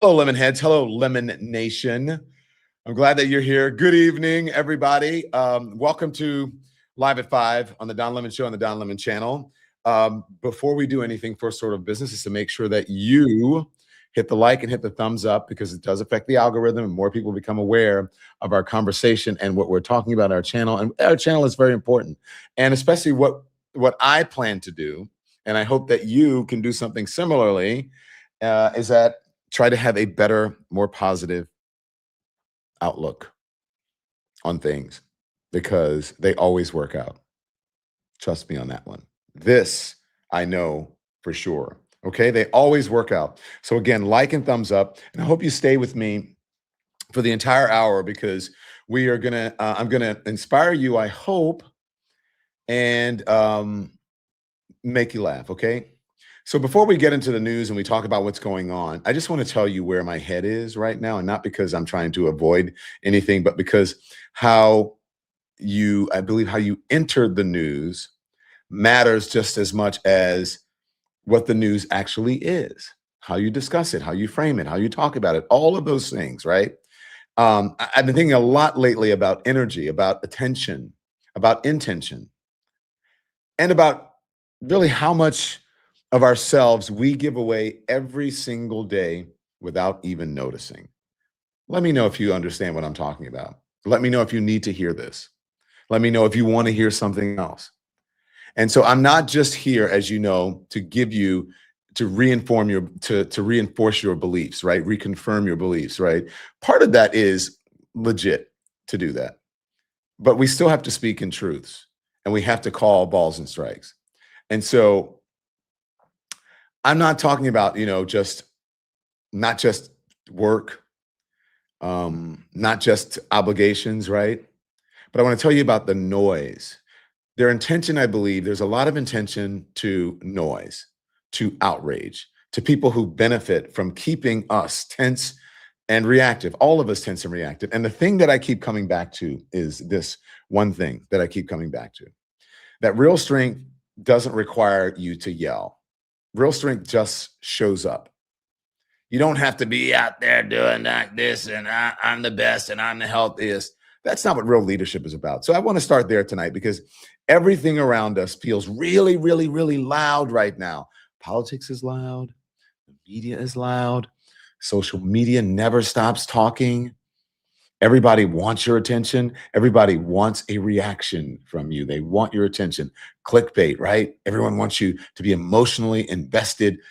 Hello, Lemon Heads. Hello, Lemon Nation. I'm glad that you're here. Good evening, everybody. Welcome to Live at 5 on the Don Lemon Show on the Don Lemon channel. Before we do anything, first order of business is to make sure that you hit the like and hit the thumbs up, because it does affect the algorithm and more people become aware of our conversation and what we're talking about on our channel. And our channel is very important, and especially what I plan to do, and I hope that you can do something similarly, is that try to have a better, more positive outlook on things, because they always work out. Trust me on that one. This I know for sure. Okay, they always work out. So again, like and thumbs up, and I hope you stay with me for the entire hour, because we are gonna. I'm gonna inspire you, I hope, and make you laugh. Okay. So before we get into the news and we talk about what's going on, I just want to tell you where my head is right now, and not because I'm trying to avoid anything, but because I believe how you entered the news matters just as much as what the news actually is, how you discuss it, how you frame it, how you talk about it, all of those things, right? I've been thinking a lot lately about energy, about attention, about intention, and about really how much of ourselves we give away every single day without even noticing. Let me know if you understand what I'm talking about. Let me know if you need to hear this. Let me know if you want to hear something else. And so I'm not just here, as you know, to give you, to reinforce your beliefs, right? Reconfirm your beliefs, right? Part of that is legit to do that. But we still have to speak in truths, and we have to call balls and strikes. And so I'm not talking about, not just work, not just obligations, right? But I want to tell you about the noise. Their intention, I believe, there's a lot of intention to noise, to outrage, to people who benefit from keeping us tense and reactive, all of us tense and reactive. And the thing that I keep coming back to is this one thing that I keep coming back to, that real strength doesn't require you to yell. Real strength just shows up. You don't have to be out there doing like this, and I'm the best and I'm the healthiest. That's not what real leadership is about. So I want to start there tonight, because everything around us feels really, really, really loud right now. Politics is loud. The media is loud. Social media never stops talking. Everybody wants your attention. Everybody wants a reaction from you. They want your attention. Clickbait, right? Everyone wants you to be emotionally invested, in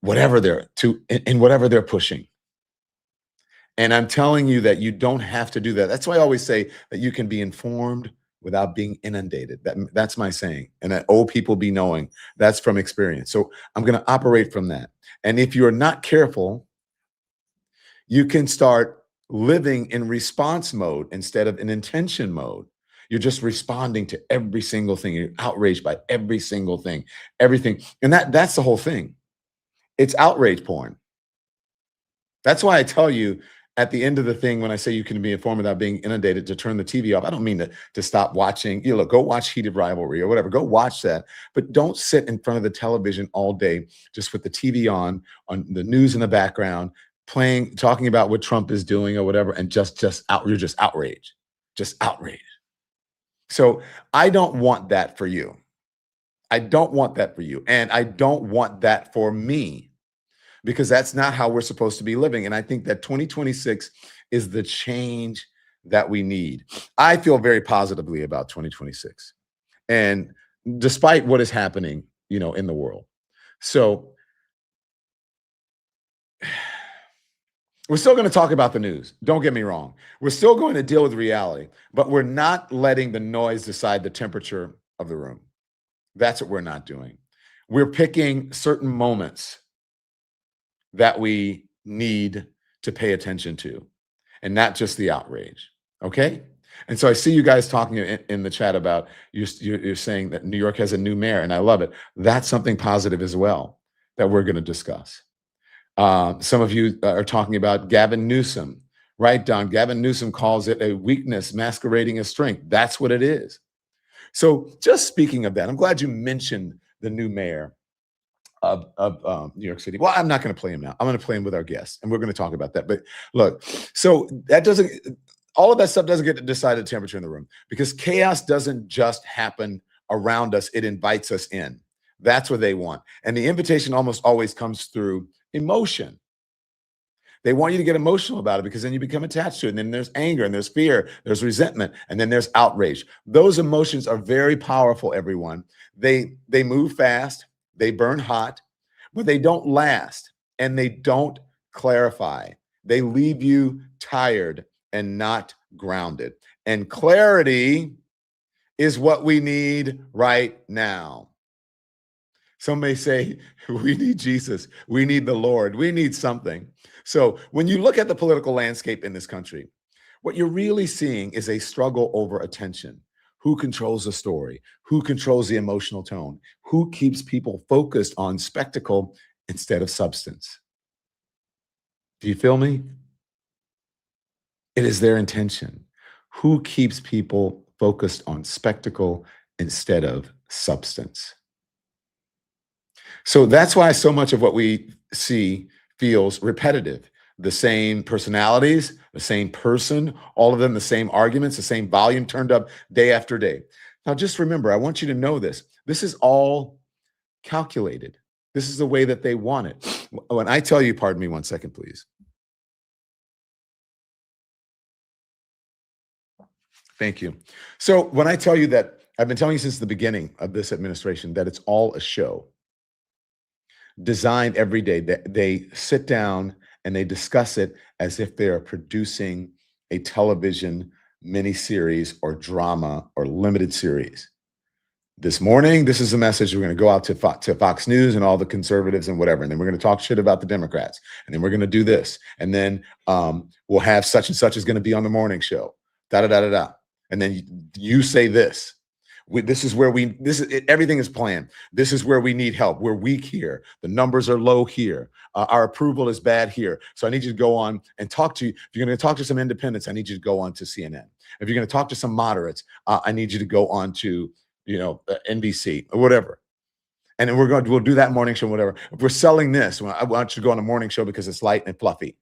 whatever they're pushing. And I'm telling you that you don't have to do that. That's why I always say that you can be informed without being inundated. That's my saying. And that old people be knowing. That's from experience. So I'm going to operate from that. And if you're not careful, you can start living in response mode instead of in intention mode. You're just responding to every single thing. You're outraged by every single thing, everything. And that's the whole thing. It's outrage porn. That's why I tell you at the end of the thing, when I say you can be informed without being inundated, to turn the TV off. I don't mean to stop watching. Go watch Heated Rivalry or whatever. Go watch that. But don't sit in front of the television all day just with the TV on the news in the background, talking about what Trump is doing or whatever, and you're just outraged. Just outraged. So I don't want that for you. I don't want that for you. And I don't want that for me, because that's not how we're supposed to be living. And I think that 2026 is the change that we need. I feel very positively about 2026, and despite what is happening, in the world. So we're still going to talk about the news. Don't get me wrong. We're still going to deal with reality, but we're not letting the noise decide the temperature of the room. That's what we're not doing. We're picking certain moments that we need to pay attention to, and not just the outrage. Okay? And so I see you guys talking in the chat about you're saying that New York has a new mayor, and I love it. That's something positive as well that we're going to discuss. Some of you are talking about Gavin Newsom, right, Don? Gavin Newsom calls it a weakness masquerading as strength. That's what it is. So just speaking of that, I'm glad you mentioned the new mayor. of New York City. Well, I'm not going to play him now. I'm going to play him with our guest, and we're going to talk about that. But look, so that doesn't, all of that stuff doesn't get to decide the temperature in the room, because chaos doesn't just happen around us. It invites us in. That's what they want. And the invitation almost always comes through emotion. They want you to get emotional about it, because then you become attached to it. And then there's anger, and there's fear, there's resentment, and then there's outrage. Those emotions are very powerful, everyone. They move fast, they burn hot, but they don't last, and they don't clarify. They leave you tired and not grounded. And clarity is what we need right now. Some may say, we need Jesus, we need the Lord, we need something. So when you look at the political landscape in this country, what you're really seeing is a struggle over attention. Who controls the story? Who controls the emotional tone? Who keeps people focused on spectacle instead of substance? Do you feel me? It is their intention. Who keeps people focused on spectacle instead of substance? So that's why so much of what we see feels repetitive. The same personalities, the same person, all of them, the same arguments, the same volume turned up day after day. Now, just remember, I want you to know this. This is all calculated. This is the way that they want it. When I tell you, pardon me 1 second, please. Thank you. So when I tell you that, I've been telling you since the beginning of this administration that it's all a show, designed every day. They sit down and they discuss it as if they are producing a television miniseries or drama or limited series. This morning, this is the message. We're going to go out to Fox News and all the conservatives and whatever. And then we're going to talk shit about the Democrats. And then we're going to do this. And then we'll have such and such is going to be on the morning show. Da da da da da. And then you say this. Everything is planned. This is where we need help. We're weak here. The numbers are low here. Our approval is bad here. So I need you to go on and talk to, if you're going to talk to some independents, I need you to go on to CNN. If you're going to talk to some moderates, I need you to go on to, NBC or whatever. And then we'll do that morning show, whatever. If we're selling this, I want you to go on a morning show because it's light and fluffy.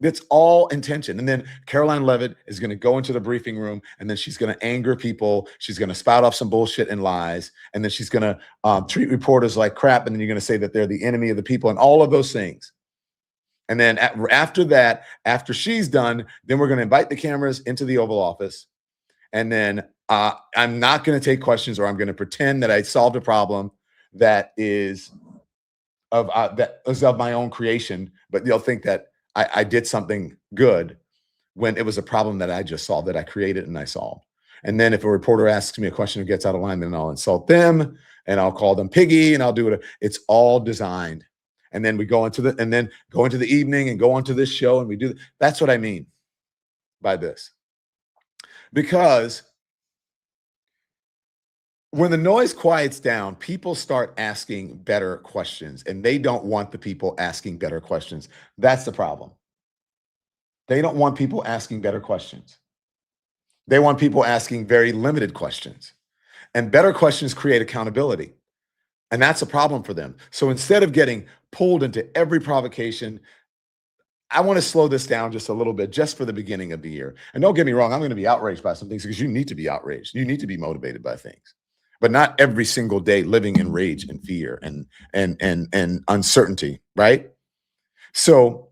That's all intention. And then Caroline Levitt is going to go into the briefing room, and then she's going to anger people. She's going to spout off some bullshit and lies. And then she's going to treat reporters like crap. And then you're going to say that they're the enemy of the people and all of those things. And then after that, after she's done, then we're going to invite the cameras into the Oval Office. And then I'm not going to take questions, or I'm going to pretend that I solved a problem that is of my own creation. But they'll think that I did something good when it was a problem that I just solved, that I created and I solved. And then if a reporter asks me a question and gets out of line, then I'll insult them and I'll call them piggy and I'll do it. It's all designed. And then we go into the evening and go onto this show and we do. That's what I mean by this. Because when the noise quiets down, people start asking better questions, and they don't want the people asking better questions. That's the problem. They don't want people asking better questions. They want people asking very limited questions, and better questions create accountability. And that's a problem for them. So instead of getting pulled into every provocation, I want to slow this down just a little bit, just for the beginning of the year. And don't get me wrong, I'm going to be outraged by some things, because you need to be outraged. You need to be motivated by things. But not every single day living in rage and fear and uncertainty, right? So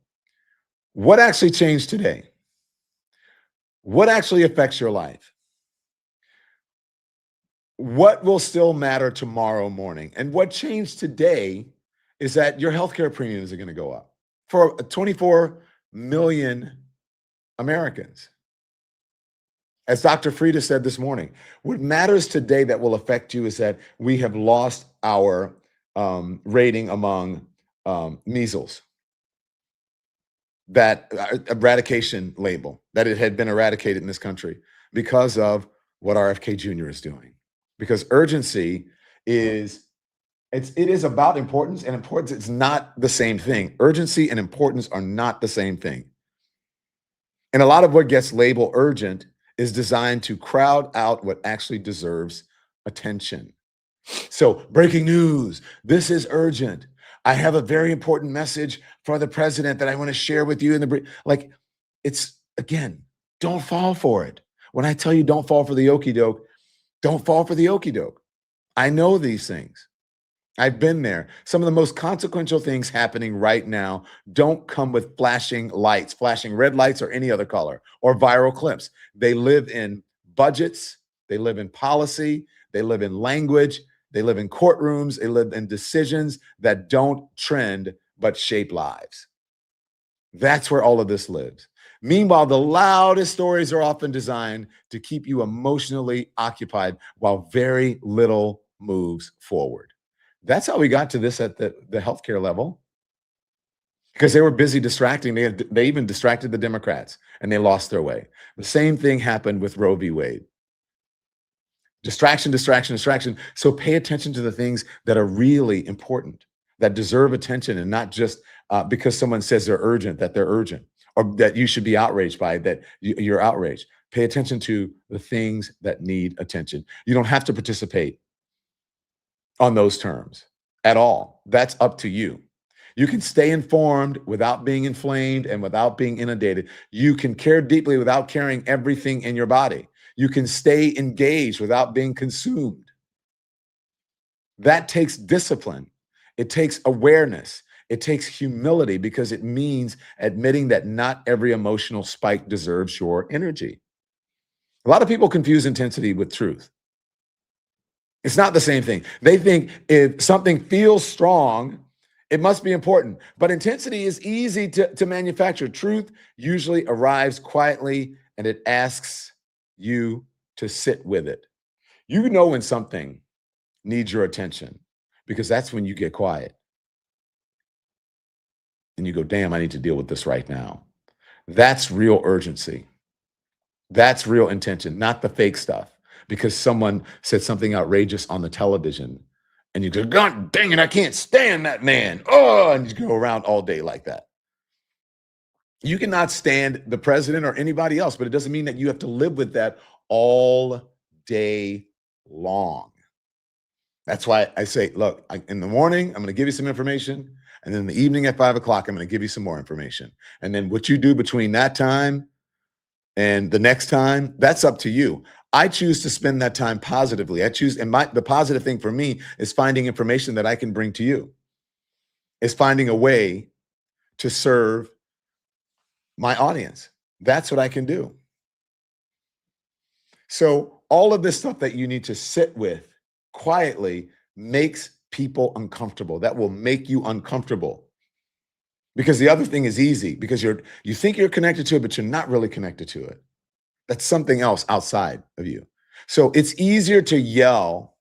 what actually changed today? What actually affects your life? What will still matter tomorrow morning? And what changed today is that your healthcare premiums are going to go up for 24 million Americans. As Dr. Frieda said this morning, what matters today that will affect you is that we have lost our rating among measles. That eradication label, that it had been eradicated in this country because of what RFK Jr. is doing. Because urgency it is about importance, and importance is not the same thing. Urgency and importance are not the same thing. And a lot of what gets labeled urgent is designed to crowd out what actually deserves attention. So breaking news, this is urgent. I have a very important message for the president that I want to share with you in the like it's again, don't fall for it. When I tell you don't fall for the okie doke, don't fall for the okie doke. I know these things. I've been there. Some of the most consequential things happening right now don't come with flashing lights, flashing red lights or any other color, or viral clips. They live in budgets, they live in policy, they live in language, they live in courtrooms, they live in decisions that don't trend but shape lives. That's where all of this lives. Meanwhile, the loudest stories are often designed to keep you emotionally occupied while very little moves forward. That's how we got to this at the healthcare level, because they were busy distracting. They even distracted the Democrats and they lost their way. The same thing happened with Roe v. Wade. Distraction, distraction, distraction. So pay attention to the things that are really important, that deserve attention, and not just because someone says they're urgent, that they're urgent, or that you should be outraged by, that you're outraged. Pay attention to the things that need attention. You don't have to participate on those terms at all. That's up to you. You can stay informed without being inflamed and without being inundated. You can care deeply without caring everything in your body. You can stay engaged without being consumed. That takes discipline. It takes awareness. It takes humility, because it means admitting that not every emotional spike deserves your energy. A lot of people confuse intensity with truth. It's not the same thing. They think if something feels strong, it must be important. But intensity is easy to manufacture. Truth usually arrives quietly, and it asks you to sit with it. You know when something needs your attention, because that's when you get quiet and you go, damn, I need to deal with this right now. That's real urgency. That's real intention, not the fake stuff. Because someone said something outrageous on the television and you go, God dang it, I can't stand that man. Oh, and you go around all day like that. You cannot stand the president or anybody else, but it doesn't mean that you have to live with that all day long. That's why I say, look, in the morning, I'm going to give you some information. And then in the evening at 5 o'clock, I'm going to give you some more information. And then what you do between that time and the next time, that's up to you. I choose to spend that time positively. I choose, and the positive thing for me is finding information that I can bring to you. Is finding a way to serve my audience. That's what I can do. So all of this stuff that you need to sit with quietly makes people uncomfortable. That will make you uncomfortable. Because the other thing is easy, because you think you're connected to it, but you're not really connected to it. That's something else outside of you. So it's easier to yell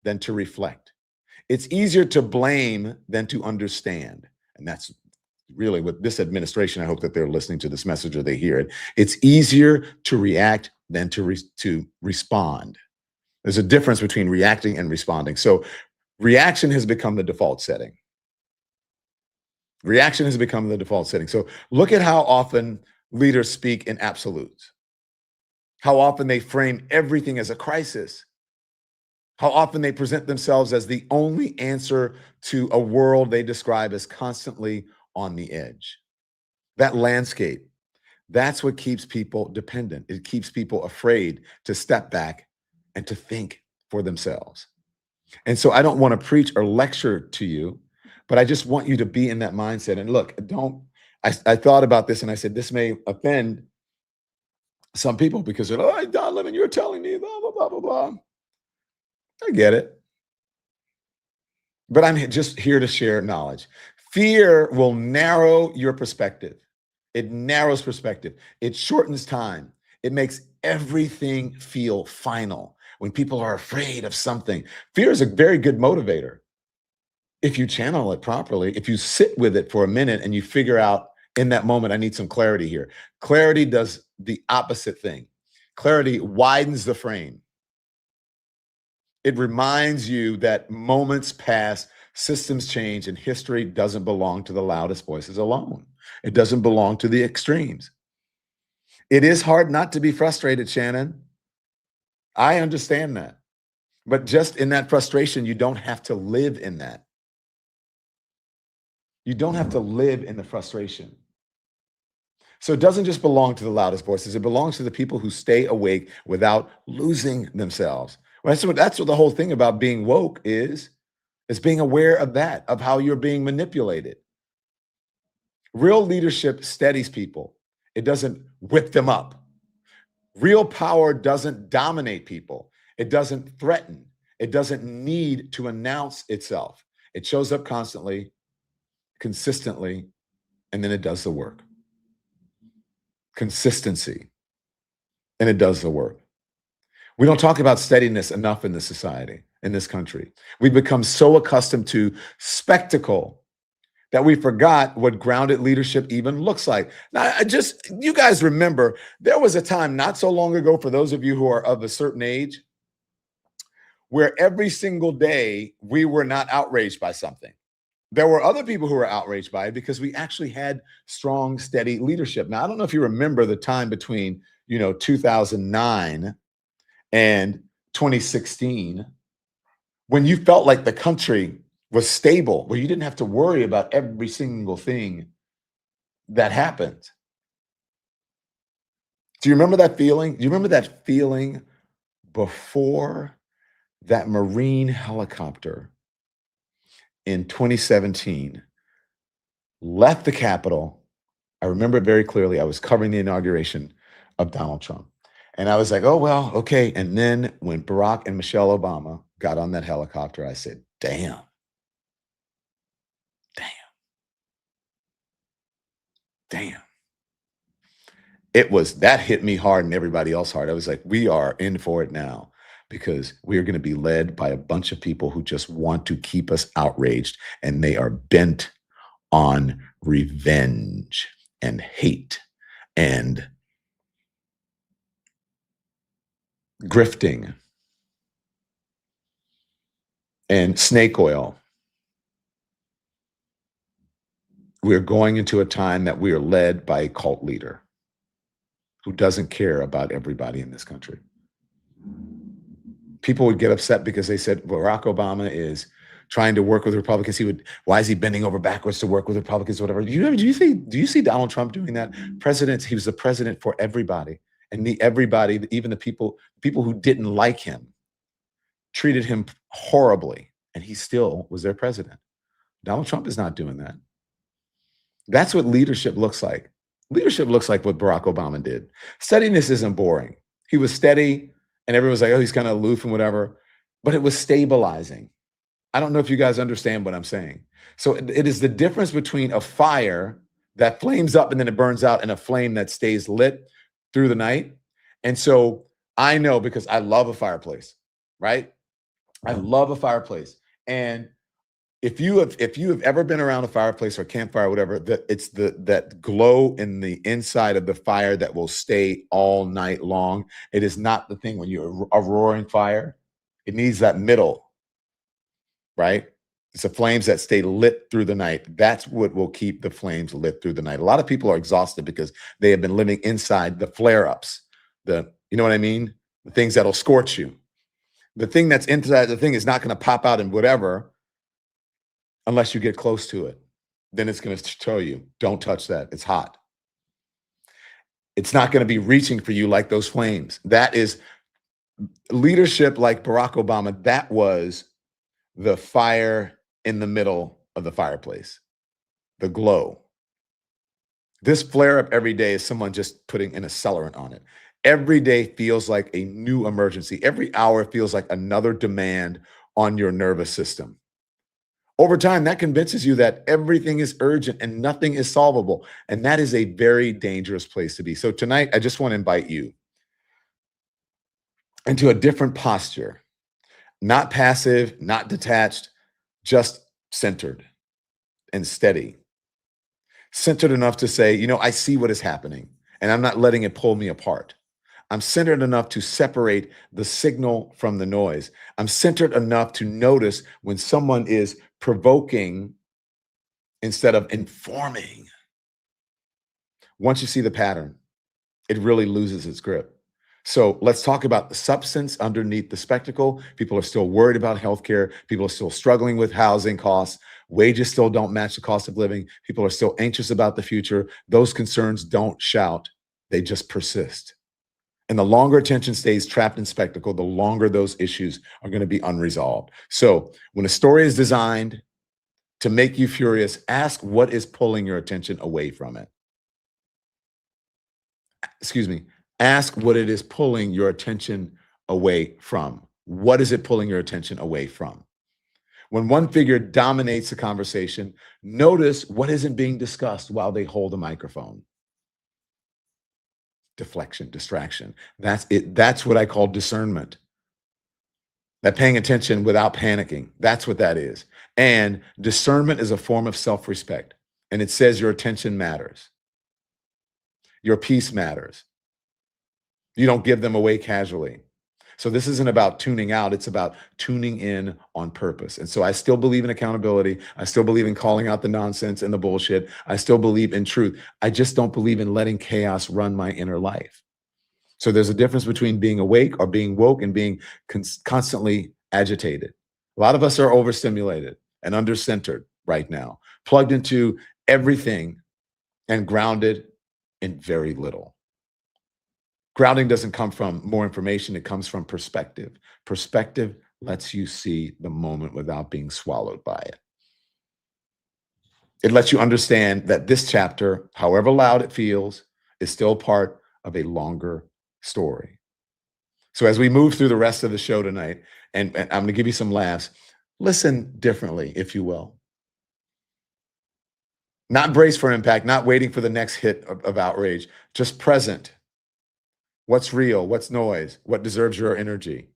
than to reflect. It's easier to blame than to understand. And that's really with this administration. I hope that they're listening to this message or they hear it. It's easier to react than to respond. There's a difference between reacting and responding. So reaction has become the default setting. Reaction has become the default setting. So look at how often leaders speak in absolutes. How often they frame everything as a crisis. How often they present themselves as the only answer to a world they describe as constantly on the edge. That landscape, that's what keeps people dependent. It keeps people afraid to step back and to think for themselves. And so I don't want to preach or lecture to you, but I just want you to be in that mindset. And look, I thought about this and I said, this may offend some people because they're like, oh, Don Lemon, you're telling me blah, blah, blah, blah, blah. I get it. But I'm just here to share knowledge. Fear will narrow your perspective. It narrows perspective. It shortens time. It makes everything feel final. When people are afraid of something, fear is a very good motivator. If you channel it properly, if you sit with it for a minute and you figure out in that moment, I need some clarity here. Clarity does the opposite thing. Clarity widens the frame. It reminds you that moments pass, systems change, and history doesn't belong to the loudest voices alone. It doesn't belong to the extremes. It is hard not to be frustrated, Shannon. I understand that. But just in that frustration, you don't have to live in that. You don't have to live in the frustration. So it doesn't just belong to the loudest voices. It belongs to the people who stay awake without losing themselves. Well, that's what the whole thing about being woke is being aware of that, of how you're being manipulated. Real leadership steadies people. It doesn't whip them up. Real power doesn't dominate people. It doesn't threaten. It doesn't need to announce itself. It shows up constantly, consistently, and then it does the work. Consistency, and it does the work. We don't talk about steadiness enough in this society, in this country. We've become so accustomed to spectacle that we forgot what grounded leadership even looks like. Now, you guys remember, there was a time not so long ago, for those of you who are of a certain age, where every single day we were not outraged by something. There were other people who were outraged by it because we actually had strong, steady leadership. Now, I don't know if you remember the time between, 2009 and 2016, when you felt like the country was stable, where you didn't have to worry about every single thing that happened. Do you remember that feeling? Do you remember that feeling before that Marine helicopter in 2017 left the Capitol? I remember it very clearly. I was covering the inauguration of Donald Trump. And I was like, oh, well, okay. And then when Barack and Michelle Obama got on that helicopter, I said, damn. That hit me hard and everybody else hard. I was like, we are in for it now, because we are going to be led by a bunch of people who just want to keep us outraged, and they are bent on revenge and hate and grifting and snake oil. We're going into a time that we are led by a cult leader who doesn't care about everybody in this country. People would get upset because they said Barack Obama is trying to work with Republicans. Why is he bending over backwards to work with Republicans, whatever? Do you see Donald Trump doing that? He was the president for everybody. And everybody, even the people who didn't like him, treated him horribly. And he still was their president. Donald Trump is not doing that. That's what leadership looks like. Leadership looks like what Barack Obama did. Steadiness isn't boring. He was steady, and everyone was like, oh, he's kind of aloof and whatever. But it was stabilizing. I don't know if you guys understand what I'm saying. So it is the difference between a fire that flames up and then it burns out, and a flame that stays lit through the night. And so I know, because I love a fireplace, right? I love a fireplace. And if you have ever been around a fireplace or a campfire, whatever, it's that glow in the inside of the fire that will stay all night long. It is not the thing when you're a roaring fire. It needs that middle, right? It's the flames that stay lit through the night. That's what will keep the flames lit through the night. A lot of people are exhausted because they have been living inside the flare-ups. You know what I mean? The things that'll scorch you. The thing that's inside the thing is not going to pop out and whatever, unless you get close to it. Then it's going to tell you, don't touch that. It's hot. It's not going to be reaching for you like those flames. That is leadership like Barack Obama. That was the fire in the middle of the fireplace, the glow. This flare up every day is someone just putting an accelerant on it. Every day feels like a new emergency. Every hour feels like another demand on your nervous system. Over time, that convinces you that everything is urgent and nothing is solvable. And that is a very dangerous place to be. So tonight, I just want to invite you into a different posture, not passive, not detached, just centered and steady. Centered enough to say, I see what is happening and I'm not letting it pull me apart. I'm centered enough to separate the signal from the noise. I'm centered enough to notice when someone is provoking instead of informing. Once you see the pattern, it really loses its grip. So let's talk about the substance underneath the spectacle. People are still worried about healthcare. People are still struggling with housing costs. Wages still don't match the cost of living. People are still anxious about the future. Those concerns don't shout, they just persist. And the longer attention stays trapped in spectacle, the longer those issues are going to be unresolved. So when a story is designed to make you furious, ask what is pulling your attention away from it. Excuse me. Ask what it is pulling your attention away from. What is it pulling your attention away from? When one figure dominates the conversation, notice what isn't being discussed while they hold a microphone. Deflection, distraction. That's it. That's what I call discernment. That paying attention without panicking. That's what that is. And discernment is a form of self-respect. And it says your attention matters. Your peace matters. You don't give them away casually. So this isn't about tuning out. It's about tuning in on purpose. And so I still believe in accountability. I still believe in calling out the nonsense and the bullshit. I still believe in truth. I just don't believe in letting chaos run my inner life. So there's a difference between being awake or being woke and being constantly agitated. A lot of us are overstimulated and undercentered right now, plugged into everything and grounded in very little. Grounding doesn't come from more information. It comes from perspective. Perspective lets you see the moment without being swallowed by it. It lets you understand that this chapter, however loud it feels, is still part of a longer story. So as we move through the rest of the show tonight, and I'm going to give you some laughs, listen differently, if you will. Not brace for impact, not waiting for the next hit of outrage, just present. What's real? What's noise? What deserves your energy?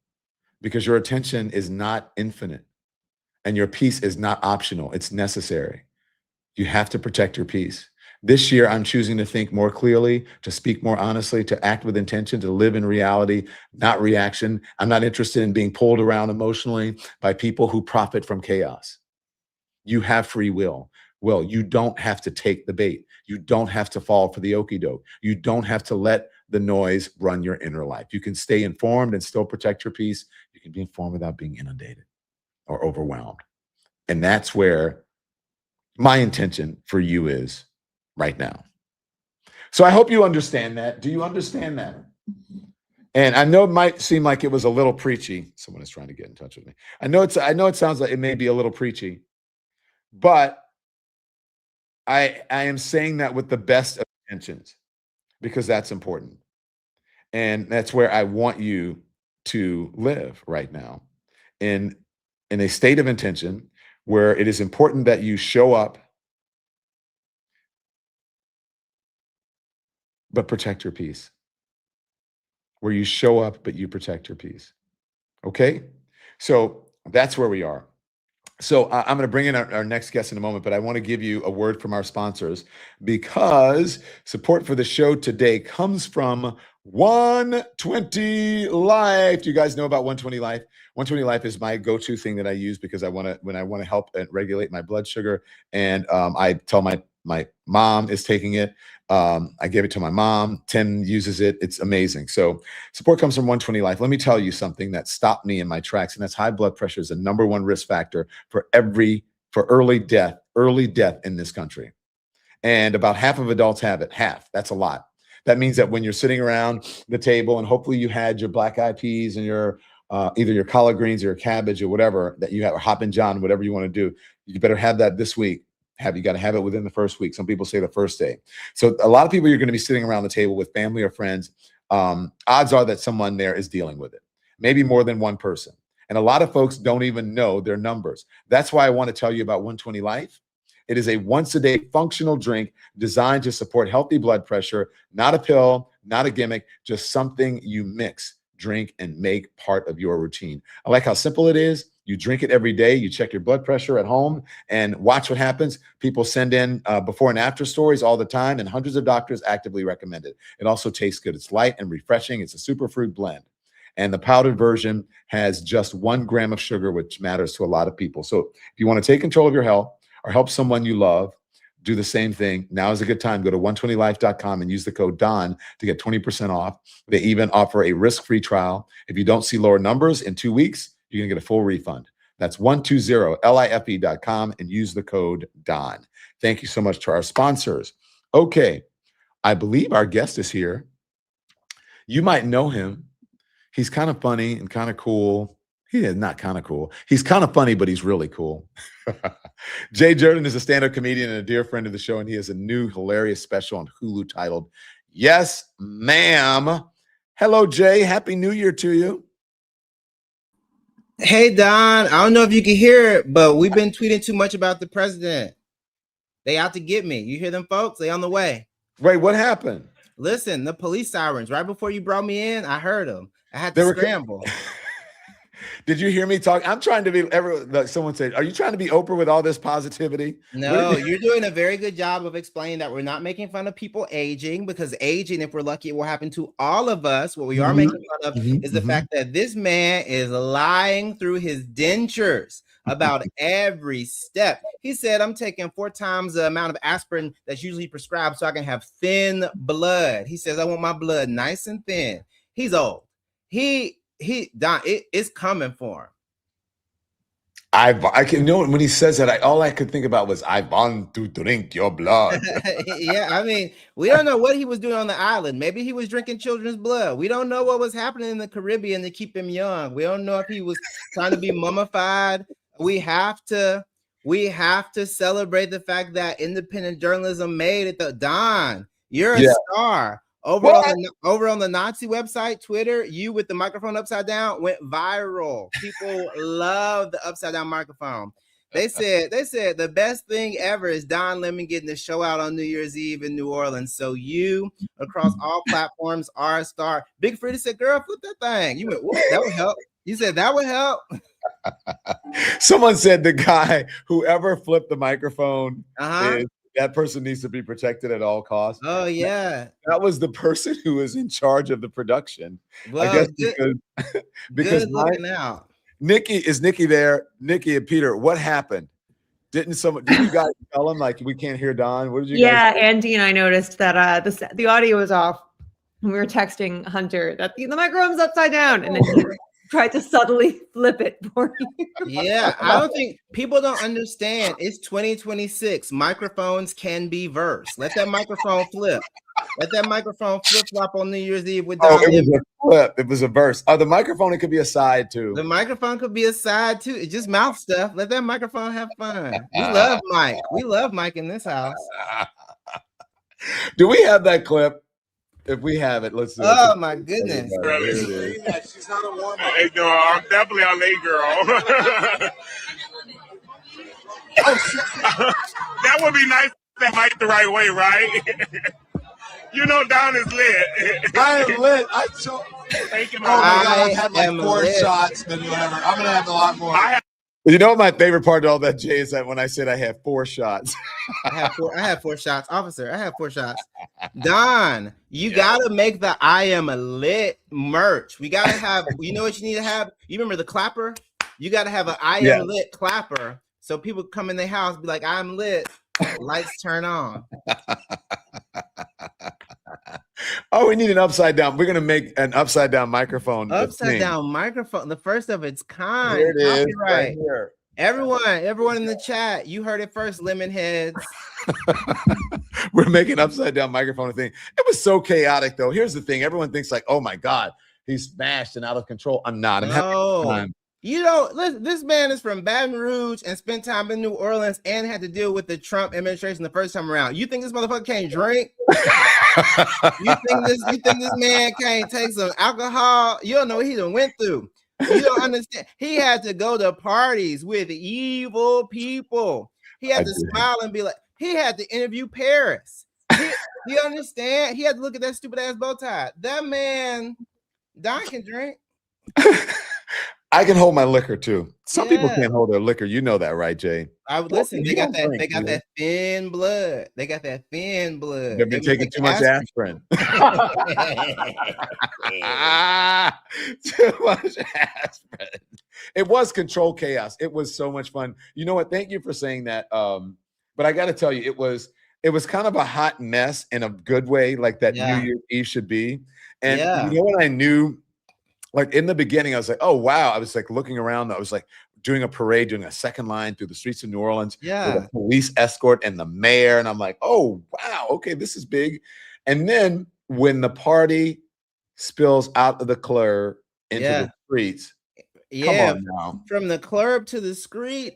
Because your attention is not infinite and your peace is not optional. It's necessary. You have to protect your peace. This year, I'm choosing to think more clearly, to speak more honestly, to act with intention, to live in reality, not reaction. I'm not interested in being pulled around emotionally by people who profit from chaos. You have free will. Well, you don't have to take the bait. You don't have to fall for the okie doke. You don't have to let the noise run your inner life. You can stay informed and still protect your peace. You can be informed without being inundated or overwhelmed. And that's where my intention for you is right now. So I hope you understand that. Do you understand that? And I know it might seem like it was a little preachy. Someone is trying to get in touch with me. I know it sounds like it may be a little preachy, but I am saying that with the best of intentions because that's important. And that's where I want you to live right now in a state of intention where it is important that you show up, but protect your peace. Where you show up, but you protect your peace. Okay? So that's where we are. So I'm going to bring in our next guest in a moment, but I want to give you a word from our sponsors because support for the show today comes from 120 Life. Do you guys know about 120 Life? 120 Life is my go-to thing that I use because when I want to help regulate my blood sugar, and I tell my mom is taking it. I gave it to my mom. 10 uses it. It's amazing. So support comes from 120 Life. Let me tell you something that stopped me in my tracks, and that's high blood pressure is the number one risk factor for early death in this country. And about half of adults have it. Half. That's a lot. That means that when you're sitting around the table and hopefully you had your black eyed peas and your either your collard greens or your cabbage or whatever that you have, or Hoppin' John, whatever you want to do, you better have that this week. You got to have it within the first week. Some people say the first day. So a lot of people, you're going to be sitting around the table with family or friends. Odds are that someone there is dealing with it, maybe more than one person. And a lot of folks don't even know their numbers. That's why I want to tell you about 120 Life. It is a once-a-day functional drink designed to support healthy blood pressure, not a pill, not a gimmick, just something you mix, drink, and make part of your routine. I like how simple it is. You drink it every day. You check your blood pressure at home and watch what happens. People send in before and after stories all the time, and hundreds of doctors actively recommend it. It also tastes good. It's light and refreshing. It's a superfruit blend. And the powdered version has just 1 gram of sugar, which matters to a lot of people. So if you want to take control of your health or help someone you love, do the same thing. Now is a good time. Go to 120life.com and use the code Don to get 20% off. They even offer a risk-free trial. If you don't see lower numbers in 2 weeks, you're going to get a full refund. That's 120life.com and use the code Don. Thank you so much to our sponsors. Okay, I believe our guest is here. You might know him. He's kind of funny and kind of cool. He is not kind of cool. He's kind of funny, but he's really cool. Jay Jurden is a stand-up comedian and a dear friend of the show, and he has a new hilarious special on Hulu titled Yes, Ma'am. Hello, Jay. Happy New Year to you. Hey, Don. I don't know if you can hear it, but we've been tweeting too much about the president. They out to get me. You hear them, folks? They on the way. Wait, what happened? Listen, the police sirens. Right before you brought me in, I heard them. I had to scramble. Did you hear me talk? I'm trying to be, like someone said, are you trying to be Oprah with all this positivity? No, you're doing a very good job of explaining that we're not making fun of people aging, because aging, if we're lucky, it will happen to all of us. What we are making fun of is the fact that this man is lying through his dentures about every step. He said, I'm taking 4 times the amount of aspirin that's usually prescribed so I can have thin blood. He says, I want my blood nice and thin. He's old. Don, it's coming for him. I can know when he says that. All I could think about was, I want to drink your blood. Yeah, I mean, we don't know what he was doing on the island. Maybe he was drinking children's blood. We don't know what was happening in the Caribbean to keep him young. We don't know if he was trying to be mummified. We have to celebrate the fact that independent journalism made it. Don, you're a star. Over on the Nazi website, Twitter, you with the microphone upside down went viral. People love the upside down microphone. They said the best thing ever is Don Lemon getting the show out on New Year's Eve in New Orleans. So you, across all platforms, are a star. Big Frida said, girl, flip that thing. You went, that would help. You said that would help. Someone said the guy, whoever flipped the microphone, that person needs to be protected at all costs. Oh, yeah. That was the person who was in charge of the production. Well, I guess because looking out. Nikki there? Nikki and Peter, what happened? Did you guys tell him, like, we can't hear Don? What did you guys say? Andy and I noticed that the audio was off. And we were texting Hunter that the microphone's upside down, and then he tried to subtly flip it for you. Yeah, I don't think people don't understand. It's 2026. Microphones can be verse. Let that microphone flip. Let that microphone flip-flop on New Year's Eve with Don. It was a flip. It was a verse. The microphone, it could be a side too. The microphone could be a side too. It's just mouth stuff. Let that microphone have fun. We love Mike. We love Mike in this house. Do we have that clip? If we have it, let's see. Oh my goodness. She's not a woman. Hey, no, I'm definitely a late girl. That would be nice to Mike the right way, right? You know, Don is lit. I am lit. Thank you, oh my God, I've had like 4 shots, maybe whatever. I'm gonna have a lot more. You know what my favorite part of all that, Jay, is that when I said I have 4 shots. I have 4 shots, officer. I have 4 shots. Don, you gotta make the I am lit merch. We gotta have, you know what you need to have? You remember the clapper? You gotta have an I am lit clapper. So people come in their house, be like, I'm lit. Lights turn on. Oh, we need an upside down. We're gonna make an upside down microphone. Upside down microphone, the first of its kind. Here it is, right here. Everyone in the chat, you heard it first, lemon heads. We're making upside down microphone thing. It was so chaotic though. Here's the thing: everyone thinks like, oh my God, he's smashed and out of control. I'm not. I'm having a good time. You know, listen, this man is from Baton Rouge and spent time in New Orleans and had to deal with the Trump administration the first time around. You think this motherfucker can't drink? You think this man can't take some alcohol? You don't know what he done went through. You don't understand. He had to go to parties with evil people. He had to smile and be like, he had to interview Paris. You understand? He had to look at that stupid ass bow tie. That man, Don can drink. I can hold my liquor too. Some people can't hold their liquor. You know that, right, Jay? I would listen. They got that thin blood. They got that thin blood. They've been taking too much aspirin. Too much aspirin. It was control chaos. It was so much fun. You know what? Thank you for saying that. but I got to tell you, it was kind of a hot mess in a good way, like that New Year's Eve should be. And you know what I knew? Like in the beginning, I was like, oh, wow. I was like looking around. I was like doing a parade, doing a second line through the streets of New Orleans with a police escort and the mayor. And I'm like, oh, wow. Okay, this is big. And then when the party spills out of the club into the streets, come on now. From the club to the street.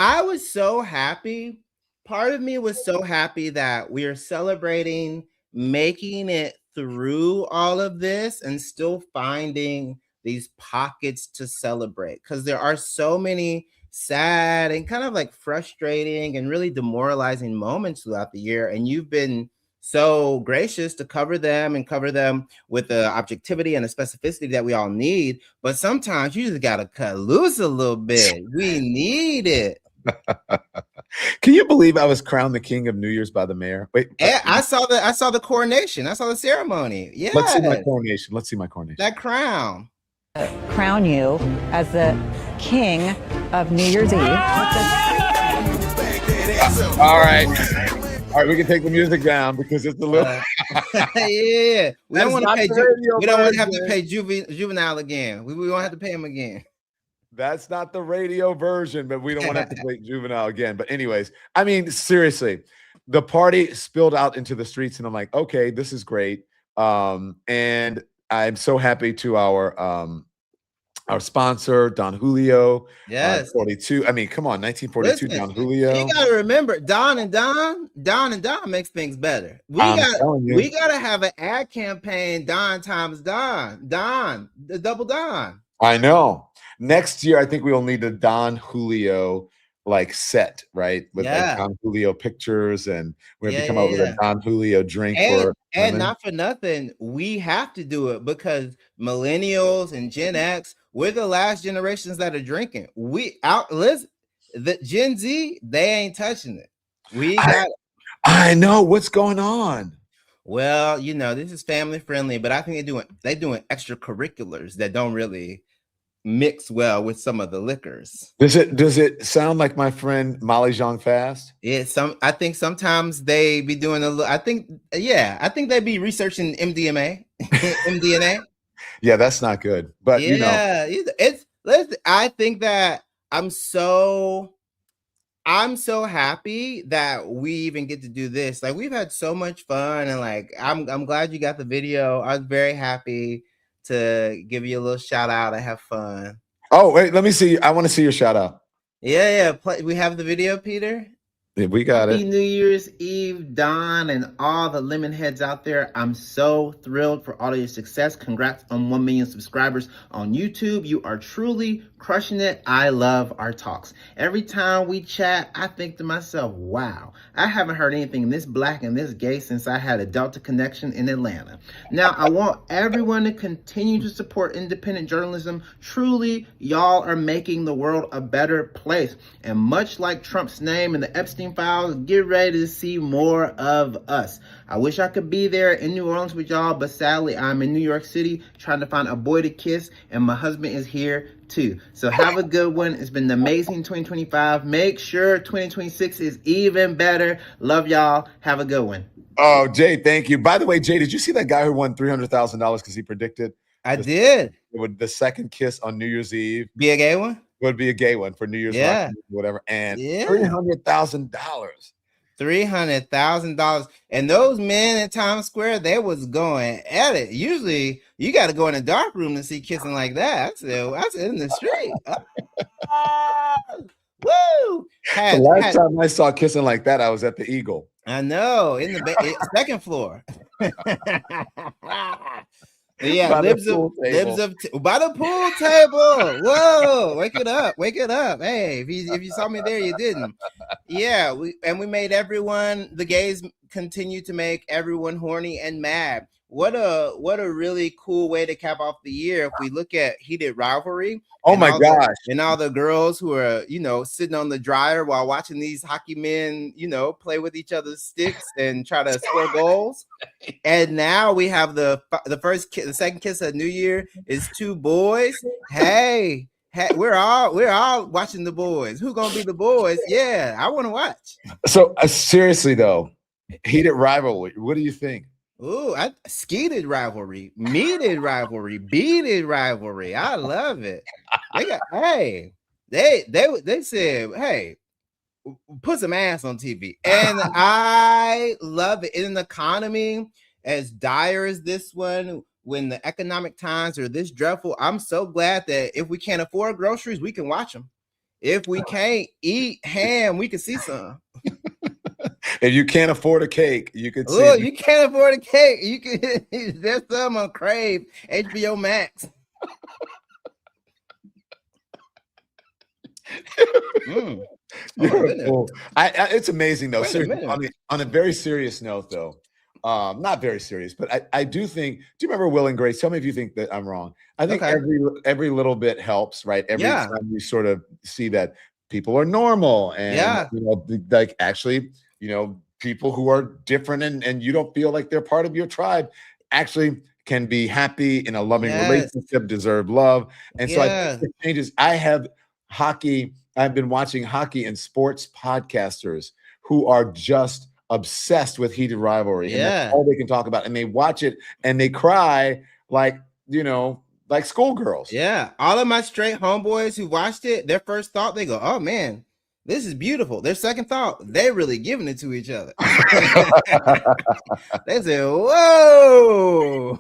I was so happy. Part of me was so happy that we are celebrating making it through all of this and still finding these pockets to celebrate, because there are so many sad and kind of like frustrating and really demoralizing moments throughout the year, and you've been so gracious to cover them with the objectivity and the specificity that we all need. But sometimes you just gotta cut loose a little bit. We need it. Can you believe I was crowned the king of New Year's by the mayor? Wait, I saw the coronation. I saw the ceremony. Yeah. Let's see my coronation. Let's see my coronation. That crown. Crown you as the king of New Year's Eve. All right, we can take the music down because it's a little. Yeah, we don't want to pay. We don't want to have to pay Juvenile again. We won't have to pay him again. That's not the radio version, but we don't want to have to play Juvenile again. But anyways, I mean, seriously, the party spilled out into the streets, and I'm like, okay, this is great. And I'm so happy to our sponsor, Don Julio. Yes. 42. I mean, come on, 1942, listen, Don Julio. You gotta remember, Don and Don makes things better. We gotta have an ad campaign, Don times Don, the double Don. I know. Next year, I think we will need a Don Julio like set, right? With like Don Julio pictures, and we're gonna come out with a Don Julio drink. And not for nothing, we have to do it because millennials and Gen X, we're the last generations that are drinking. The Gen Z, they ain't touching it. I know what's going on. Well, you know, this is family friendly, but I think they're doing extracurriculars that don't really mix well with some of the liquors. Does it sound like my friend Molly Jean Fast? I think sometimes they be doing a little. I think they be researching MDMA, MDNA. Yeah, that's not good. But you know, I think that I'm so happy that we even get to do this. Like, we've had so much fun, and like I'm glad you got the video. I was very happy to give you a little shout out and have fun. Oh, wait, let me see. I want to see your shout out. Yeah. We have the video, Peter. Yeah, we got Happy it. New Year's Eve, Don, and all the lemon heads out there. I'm so thrilled for all of your success. Congrats on 1 million subscribers on YouTube. You are truly crushing it. I love our talks. Every time we chat, I think to myself, wow, I haven't heard anything this black and this gay since I had a Delta connection in Atlanta. Now, I want everyone to continue to support independent journalism. Truly, y'all are making the world a better place. And much like Trump's name in the Epstein files, get ready to see more of us. I wish I could be there in New Orleans with y'all, but sadly, I'm in New York City trying to find a boy to kiss, and my husband is here too. So have a good one. It's been an amazing 2025. Make sure 2026 is even better. Love y'all. Have a good one. Oh, Jay, thank you. By the way, Jay, did you see that guy who won $300,000 because he predicted? I did. The second kiss on New Year's Eve be a gay one? Would be a gay one for New Year's Eve, whatever. And $300,000. $300,000. And those men in Times Square, they was going at it. Usually, you got to go in a dark room to see kissing like that. That's in the street. Woo! The last time I saw kissing like that, I was at the Eagle. I know, in the second floor. Yeah, by the pool table. Whoa, wake it up. Hey, if you saw me there, you didn't. Yeah, we made everyone, the gays continue to make everyone horny and mad. What a really cool way to cap off the year if we look at Heated Rivalry. Oh my gosh. And all the girls who are, sitting on the dryer while watching these hockey men, play with each other's sticks and try to score goals. And now we have the second kiss of New Year is two boys. Hey, we're all watching The Boys. Who gonna be the boys? Yeah, I want to watch. So seriously though, heated rivalry. What do you think? Ooh, skeeted rivalry, meated rivalry, beaded rivalry. I love it. They said, hey, put some ass on TV, and I love it. In an economy as dire as this one, when the economic times are this dreadful, I'm so glad that if we can't afford groceries, we can watch them. If we can't eat ham, we can see some. If you can't afford a cake, you could see. Oh, you can't afford a cake. You can. There's some on Crave, HBO Max. It's amazing though. On a very serious note, though, not very serious, but I do think. Do you remember Will and Grace? Tell me if you think that I'm wrong. I think every little bit helps, right? Every time you sort of see that people are normal and like actually. People who are different and you don't feel like they're part of your tribe actually can be happy in a loving relationship, deserve love. And so I think it changes. I've been watching hockey and sports podcasters who are just obsessed with heated rivalry. And that's all they can talk about. And they watch it and they cry like schoolgirls. Yeah. All of my straight homeboys who watched it, their first thought, they go, oh man, this is beautiful. Their second thought, they're really giving it to each other. They say, whoa.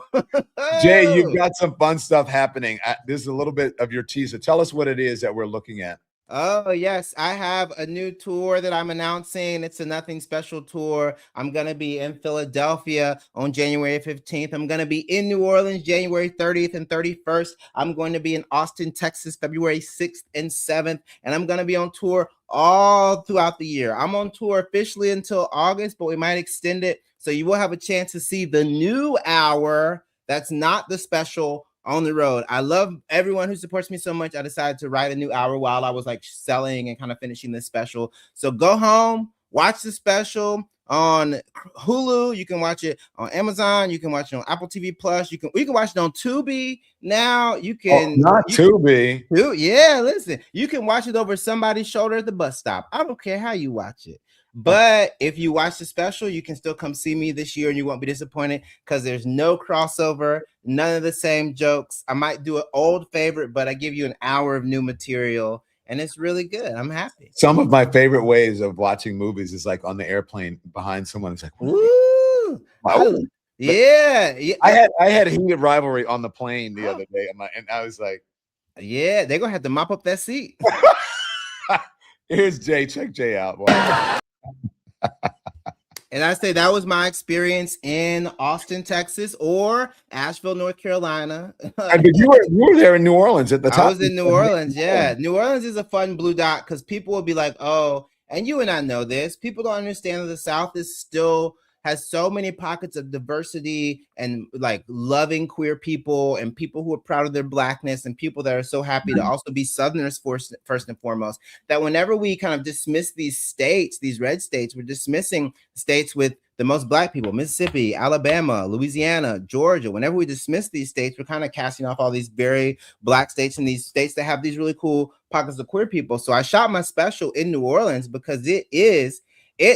Jay, you've got some fun stuff happening. This is a little bit of your teaser. Tell us what it is that we're looking at. Oh, yes. I have a new tour that I'm announcing. It's a Nothing Special tour. I'm going to be in Philadelphia on January 15th. I'm going to be in New Orleans January 30th and 31st. I'm going to be in Austin, Texas, February 6th and 7th. And I'm going to be on tour all throughout the year. I'm on tour officially until August, but we might extend it. So you will have a chance to see the new hour that's not the special on the road. I love everyone who supports me so much. I decided to write a new hour while I was like selling and kind of finishing this special. So go home, watch the special on Hulu. You can watch it on Amazon. You can watch it on Apple TV Plus. You can watch it on Tubi now. You can Tubi. Yeah, listen. You can watch it over somebody's shoulder at the bus stop. I don't care how you watch it. But if you watch the special, you can still come see me this year and you won't be disappointed because there's no crossover, none of the same jokes. I might do an old favorite, but I give you an hour of new material and it's really good. I'm happy. Some of my favorite ways of watching movies is like on the airplane behind someone. It's like, woo! Yeah. I had a heated rivalry on the plane the other day, and I was like, yeah, they're gonna have to mop up that seat. Here's Jay. Check Jay out. Boy. And I say that was my experience in Austin, Texas, or Asheville, North Carolina. But you were there in New Orleans at the time. I was in New Orleans. Yeah, New Orleans is a fun blue dot because people will be like, "Oh," and you and I know this. People don't understand that the South is still has so many pockets of diversity and like loving queer people and people who are proud of their Blackness and people that are so happy to also be Southerners first and foremost, that whenever we kind of dismiss these states, these red states, we're dismissing states with the most Black people, Mississippi, Alabama, Louisiana, Georgia. Whenever we dismiss these states, we're kind of casting off all these very Black states and these states that have these really cool pockets of queer people. So I shot my special in New Orleans because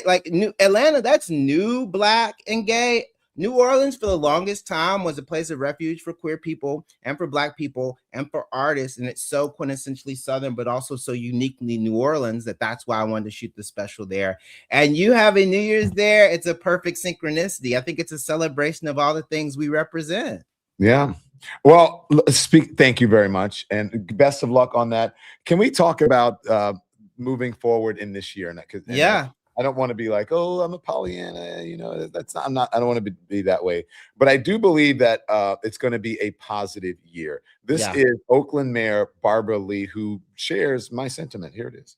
like New Atlanta, that's new Black and gay. New Orleans for the longest time was a place of refuge for queer people and for Black people and for artists. And it's so quintessentially Southern, but also so uniquely New Orleans that's why I wanted to shoot the special there. And you having New Year's there, it's a perfect synchronicity. I think it's a celebration of all the things we represent. Yeah. Well, thank you very much. And best of luck on that. Can we talk about moving forward in this year? Yeah. I don't want to be like, oh, I'm a Pollyanna, I don't want to be that way. But I do believe that it's going to be a positive year. This is Oakland Mayor Barbara Lee, who shares my sentiment. Here it is.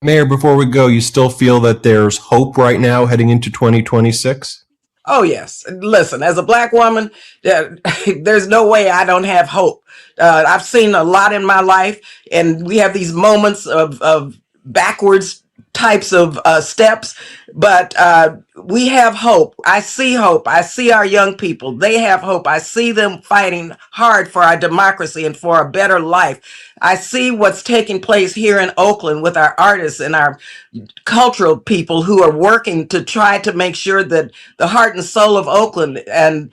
Mayor, before we go, you still feel that there's hope right now heading into 2026? Oh, yes. Listen, as a Black woman, there's no way I don't have hope. I've seen a lot in my life, and we have these moments of backwards types of steps, but we have hope. I see hope. I see our young people. They have hope. I see them fighting hard for our democracy and for a better life. I see what's taking place here in Oakland with our artists and our cultural people who are working to try to make sure that the heart and soul of Oakland and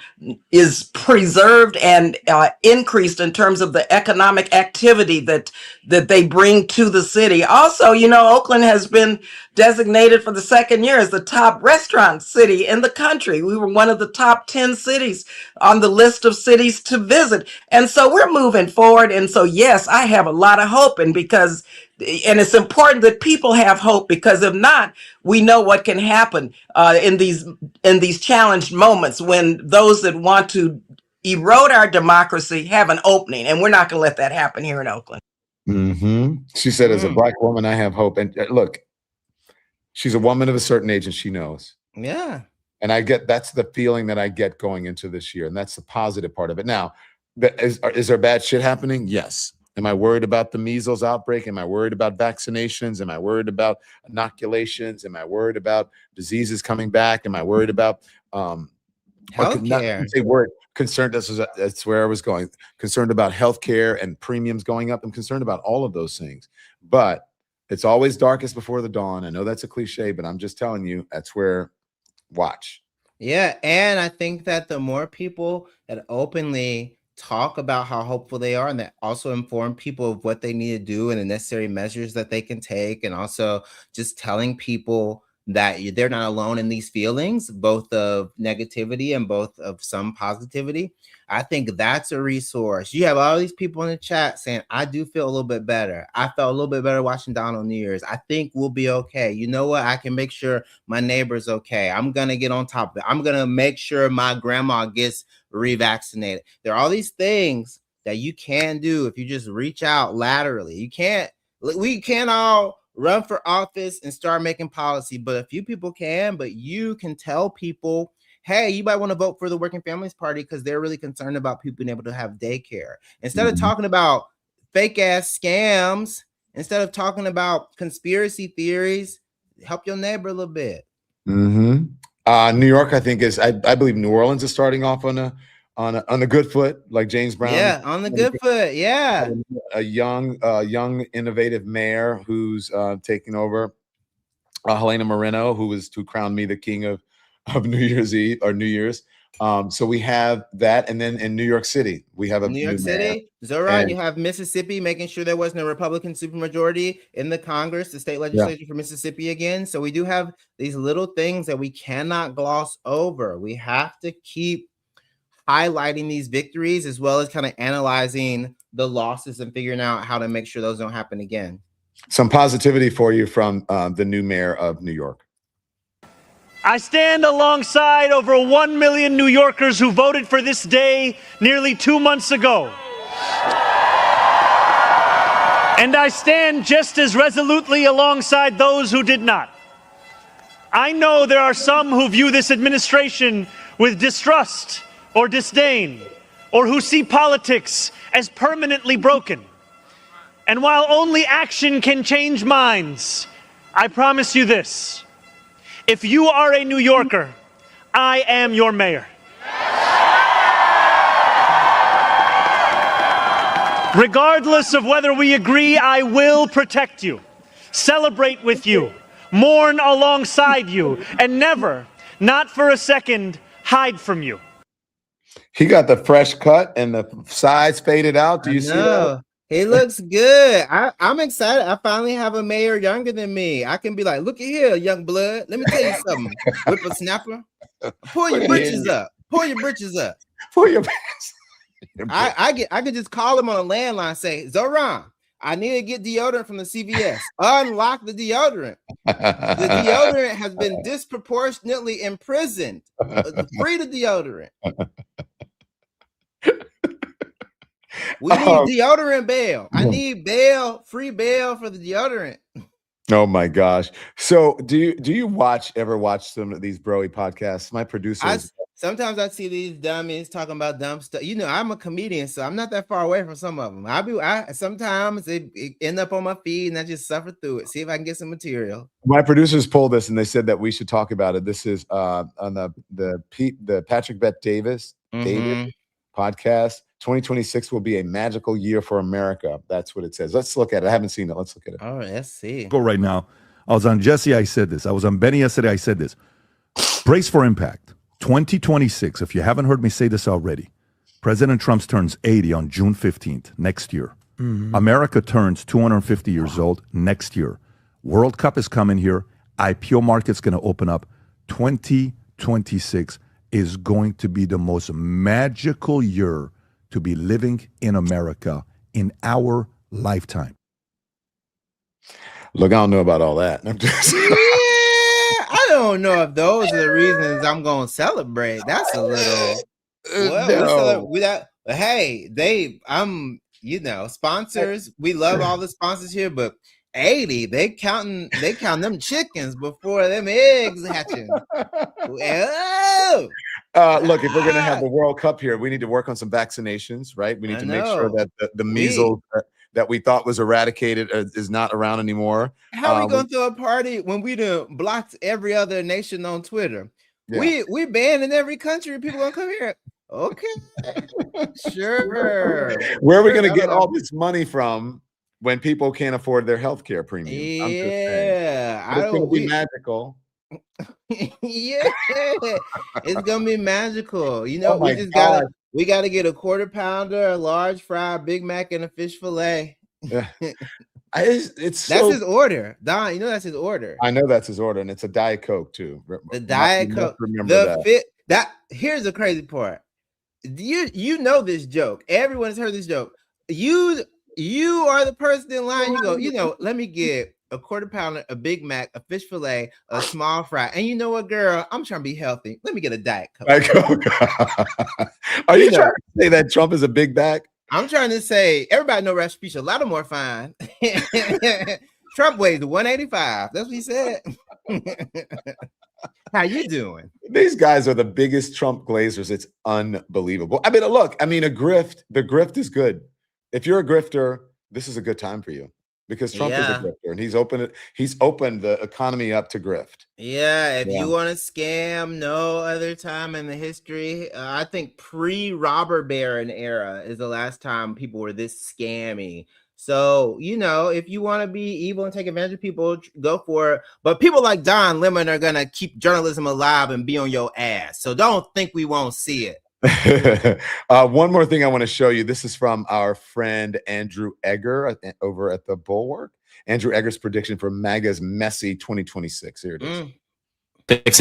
is preserved and increased in terms of the economic activity that they bring to the city. Also, you know, Oakland has been designated for the second year as the top restaurant city in the country. We were one of the top 10 cities on the list of cities to visit. And so we're moving forward. And so, yes, I have a lot of hope. And it's important that people have hope, because if not, we know what can happen in these challenged moments when those that want to erode our democracy have an opening. And we're not going to let that happen here in Oakland. She said, as a Black woman, I have hope. And look, she's a woman of a certain age and she knows. Yeah. And that's the feeling that I get going into this year. And that's the positive part of it. Now, is there bad shit happening? Yes. Am I worried about the measles outbreak? Am I worried about vaccinations? Am I worried about inoculations? Am I worried about diseases coming back? Am I worried about healthcare? Concerned. That's where I was going. Concerned about healthcare and premiums going up. I'm concerned about all of those things. But it's always darkest before the dawn. I know that's a cliche, but I'm just telling you, that's where watch. Yeah, and I think that the more people that openly talk about how hopeful they are, and that also inform people of what they need to do and the necessary measures that they can take, and also just telling people that they're not alone in these feelings, both of negativity and both of some positivity. I think that's a resource. You have all these people in the chat saying, I do feel a little bit better. I felt a little bit better watching Donald New Year's. I think we'll be okay. You know what? I can make sure my neighbor's okay. I'm going to get on top of it. I'm going to make sure my grandma gets revaccinated. There are all these things that you can do if you just reach out laterally. We can't all run for office and start making policy, but a few people can. But you can tell people, hey, you might want to vote for the Working Families Party because they're really concerned about people being able to have daycare. Instead of talking about fake ass scams, instead of talking about conspiracy theories, help your neighbor a little bit. New York, I think I believe New Orleans is starting off on a good foot, like James Brown. Yeah, on the good foot. Yeah, a young, innovative mayor who's taking over. Helena Moreno, who crowned me the king of New Year's Eve or New Year's. So we have that, and then in New York City, we have New York City. Zoran, you have Mississippi, making sure there wasn't a Republican supermajority in the Congress, the state legislature for Mississippi again. So we do have these little things that we cannot gloss over. We have to keep highlighting these victories as well as kind of analyzing the losses and figuring out how to make sure those don't happen again. Some positivity for you from the new mayor of New York. I stand alongside over 1 million New Yorkers who voted for this day nearly 2 months ago. And I stand just as resolutely alongside those who did not. I know there are some who view this administration with distrust or disdain, or who see politics as permanently broken. And while only action can change minds, I promise you this: if you are a New Yorker, I am your mayor. Regardless of whether we agree, I will protect you, celebrate with you, mourn alongside you, and never, not for a second, hide from you. He got the fresh cut and the sides faded out. Do you see that? He looks good. I'm excited. I finally have a mayor younger than me. I can be like, look at here, young blood. Let me tell you something. Whippersnapper. Pull your britches up. Pull your britches up. Pull your I could just call him on a landline, say, Zoran, I need to get deodorant from the CVS. Unlock the deodorant. The deodorant has been disproportionately imprisoned. Free the deodorant. We need deodorant bail. I need bail, free bail for the deodorant. Oh my gosh. So do you ever watch some of these broy podcasts? My producers Sometimes I see these dummies talking about dumb stuff. You know, I'm a comedian, so I'm not that far away from some of them. Sometimes it end up on my feed, and I just suffer through it. See if I can get some material. My producers pulled this, and they said that we should talk about it. This is on the Patrick Bet Davis podcast. 2026 will be a magical year for America. That's what it says. Let's look at it. I haven't seen it. Let's look at it. All right, let's see. Go right now. I was on Jesse. I said this. I was on Benny yesterday. I said this. Brace for impact. 2026. If you haven't heard me say this already, President Trump turns 80 on June 15th next year. America turns 250 years old next year. World Cup is coming here. IPO market's going to open up. 2026 is going to be the most magical year to be living in America in our lifetime. Look, I don't know about all that. I'm just I don't know if those are the reasons I'm going to celebrate. That's a little. Hey, sponsors. We love all the sponsors here, but 80, they count them chickens before them eggs hatching. Look, if we're going to have the World Cup here, we need to work on some vaccinations, right? We need to make sure that the measles that we thought was eradicated is not around anymore. How are we going to throw a party when we done blocked every other nation on Twitter? Yeah. We banned in every country. People going to come here. Okay, sure. Where are we going to get all this money from when people can't afford their healthcare premium? Yeah, it's going to be magical. Yeah, it's gonna be magical. You know, we gotta get a quarter pounder, a large fry, Big Mac, and a fish fillet. That's his order, Don. You know that's his order. I know that's his order, and it's a Diet Coke too. The Diet Coke. Remember that. Here's the crazy part. You know this joke. Everyone has heard this joke. You are the person in line. You go. Let me get a quarter pounder, a Big Mac, a fish fillet, a small fry. And you know what, girl? I'm trying to be healthy. Let me get a Diet Coke. Are you trying to say that Trump is a big bag? I'm trying to say everybody know Rasputia. A lot of more fine. Trump weighs 185. That's what he said. How you doing? These guys are the biggest Trump glazers. It's unbelievable. I mean, look, the grift is good. If you're a grifter, this is a good time for you. Because Trump is a grifter, and he's opened the economy up to grift. Yeah, if you want to scam, no other time in the history. I think pre-robber baron era is the last time people were this scammy. So, if you want to be evil and take advantage of people, go for it. But people like Don Lemon are going to keep journalism alive and be on your ass. So don't think we won't see it. One more thing I want to show you. This is from our friend Andrew Egger over at the Bulwark. Andrew Egger's prediction for MAGA's messy 2026. Here it is.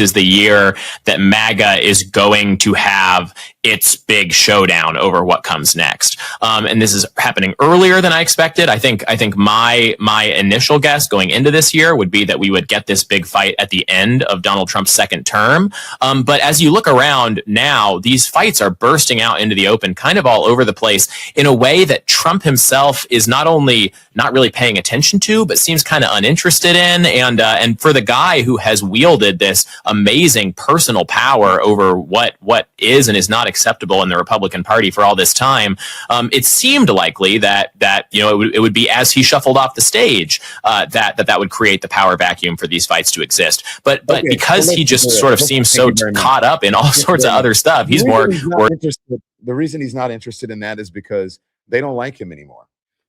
Is the year that MAGA is going to have its big showdown over what comes next. And this is happening earlier than I expected. I think my initial guess going into this year would be that we would get this big fight at the end of Donald Trump's second term. But as you look around now, these fights are bursting out into the open kind of all over the place in a way that Trump himself is not only not really paying attention to, but seems kind of uninterested in. And for the guy who has wielded this amazing personal power over what is and is not acceptable in the Republican Party for all this time, it seemed likely that it would be as he shuffled off the stage that would create the power vacuum for these fights to exist. But because he just sort of seems so caught up in all sorts of other stuff, he's more interested. The reason he's not interested in that is because they don't like him anymore.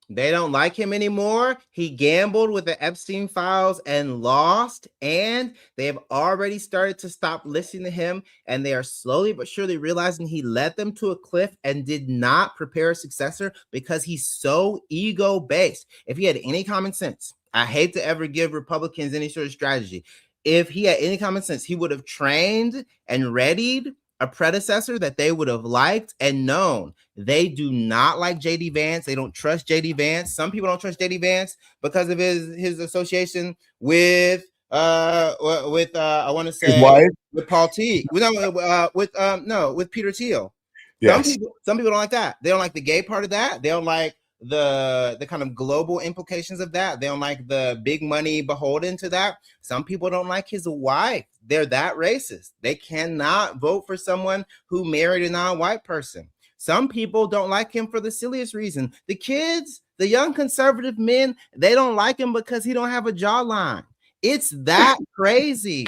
They don't like him anymore. He gambled with the Epstein files and lost, and they have already started to stop listening to him, and they are slowly but surely realizing he led them to a cliff and did not prepare a successor because he's so ego-based. If he had any common sense, I hate to ever give Republicans any sort of strategy. If he had any common sense, he would have trained and readied a predecessor that they would have liked and known. They do not like JD Vance. They don't trust JD Vance. Some people don't trust JD Vance because of his association with I want to say with Paul Teague. With Peter Thiel. Yes. Some people don't like that. They don't like the gay part of that. They don't like the kind of global implications of that. They don't like the big money beholden to that. Some people don't like his wife. They're that racist. They cannot vote for someone who married a non-white person. Some people don't like him for the silliest reason. The kids, the young conservative men, they don't like him because he don't have a jawline. It's that crazy.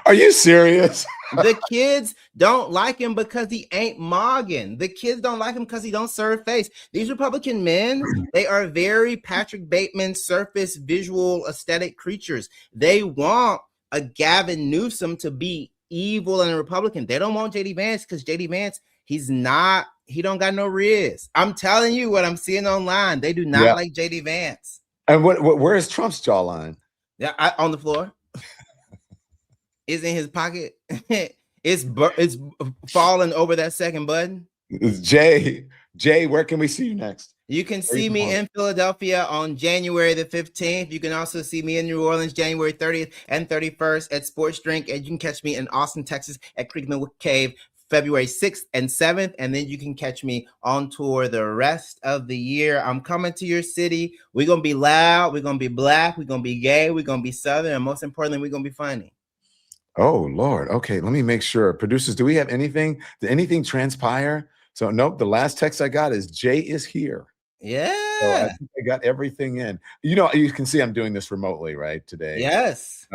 Are you serious? The kids don't like him because he ain't mogging. The kids don't like him because he don't serve face. These Republican men, they are very Patrick Bateman surface visual aesthetic creatures. They want a Gavin Newsom to be evil and a Republican. They don't want JD Vance because JD Vance, he don't got no riz. I'm telling you what I'm seeing online. They do not like JD Vance. And where is Trump's jawline? Yeah, on the floor. It's in his pocket. It's falling over that second button. Jay, where can we see you next? You can see me in Philadelphia on January the 15th. You can also see me in New Orleans January 30th and 31st at Sports Drink. And you can catch me in Austin, Texas at Creekman Cave February 6th and 7th. And then you can catch me on tour the rest of the year. I'm coming to your city. We're going to be loud. We're going to be black. We're going to be gay. We're going to be Southern. And most importantly, we're going to be funny. Oh, Lord. Okay, let me make sure. Producers, do we have anything? Did anything transpire? So, nope. The last text I got is Jay is here. Yeah. So I think I got everything in. You know, you can see I'm doing this remotely, right, today. Yes.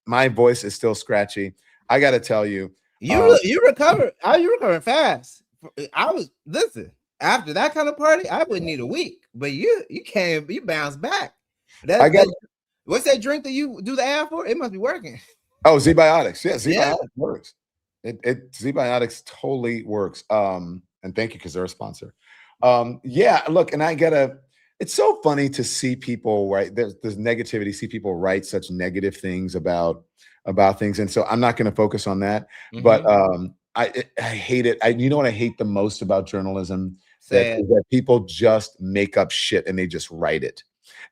My voice is still scratchy. I got to tell you. You recovered. You recovered fast. Listen, after that kind of party, I would need a week. But you bounced back. What's that drink that you do the ad for? It must be working. Oh, Z-Biotics. Yeah, Z-Biotics works. Z-Biotics totally works. And thank you because they're a sponsor. Yeah, look, and it's so funny to see people, right? There's negativity, see people write such negative things about things. And so I'm not going to focus on that. Mm-hmm. But I hate it. You know what I hate the most about journalism? That people just make up shit and they just write it.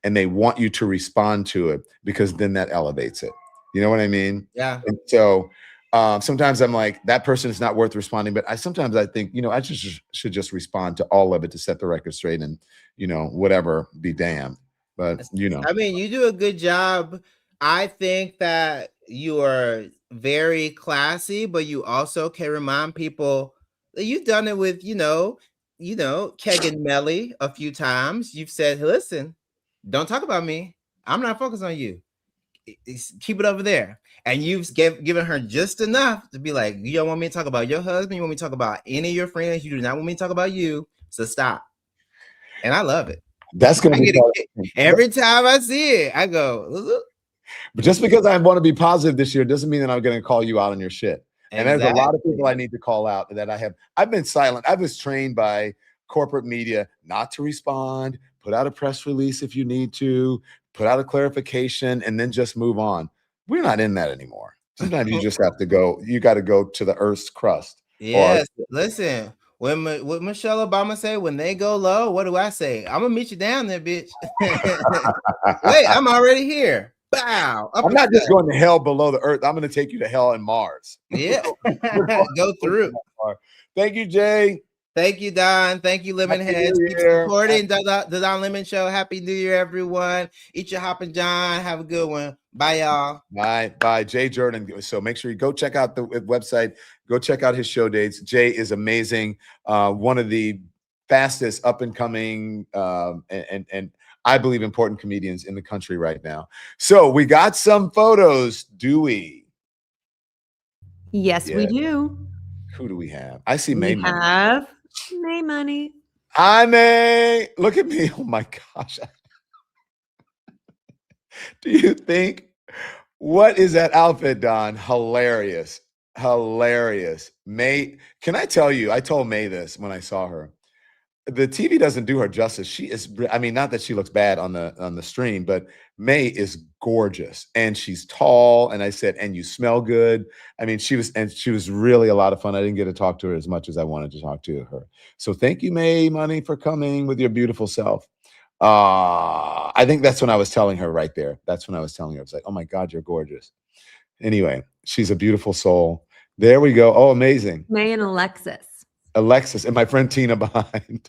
And they want you to respond to it because then that elevates it. You know what I mean? Yeah. And so sometimes I'm like, that person is not worth responding. But sometimes I think, I should just respond to all of it to set the record straight and, whatever, be damned. But, I mean, you do a good job. I think that you are very classy, but you also can remind people that you've done it with, Keg and Melly a few times. You've said, hey, listen, don't talk about me. I'm not focused on you. Keep it over there. And you've given her just enough to be like, you don't want me to talk about your husband. You want me to talk about any of your friends. You do not want me to talk about you. So stop. And I love it. That's going to be every time I see it, I go, look. But just because I want to be positive this year doesn't mean that I'm going to call you out on your shit. And there's a lot of people I need to call out that I've been silent. I was trained by corporate media not to respond, put out a press release if you need to, put out a clarification, and then just move on. We're not in that anymore. Sometimes you just have to go. You got to go to the Earth's crust. Yes. Listen, what Michelle Obama say, when they go low, what do I say? I'm gonna meet you down there, bitch. Wait, I'm already here. Bow. I'm not just going to hell below the earth. I'm going to take you to hell and Mars. Yeah. Go through. Thank you, Jay. Thank you, Don. Thank you, Lemonheads. Keep supporting the Don Lemon Show. Happy New Year, everyone. Eat your Hoppin' John. Have a good one. Bye, y'all. Bye. Jay Jurden. So make sure you go check out the website. Go check out his show dates. Jay is amazing. One of the fastest up and coming and I believe important comedians in the country right now. So we got some photos, do we? Yes, we do. Who do we have? I see May. We have May Money. Hi, May. Look at me. Oh my gosh. Do you think, what is that outfit, Don? Hilarious. May, can I tell you, I told May this when I saw her. The TV doesn't do her justice. She is, not that she looks bad on the stream, but May is gorgeous and she's tall. And I said, and you smell good. She was really a lot of fun. I didn't get to talk to her as much as I wanted to talk to her. So thank you, May Money, for coming with your beautiful self. I think that's when I was telling her right there. That's when I was telling her, I was like, oh my God, you're gorgeous. Anyway, she's a beautiful soul. There we go. Oh, amazing. May and Alexis and my friend Tina behind.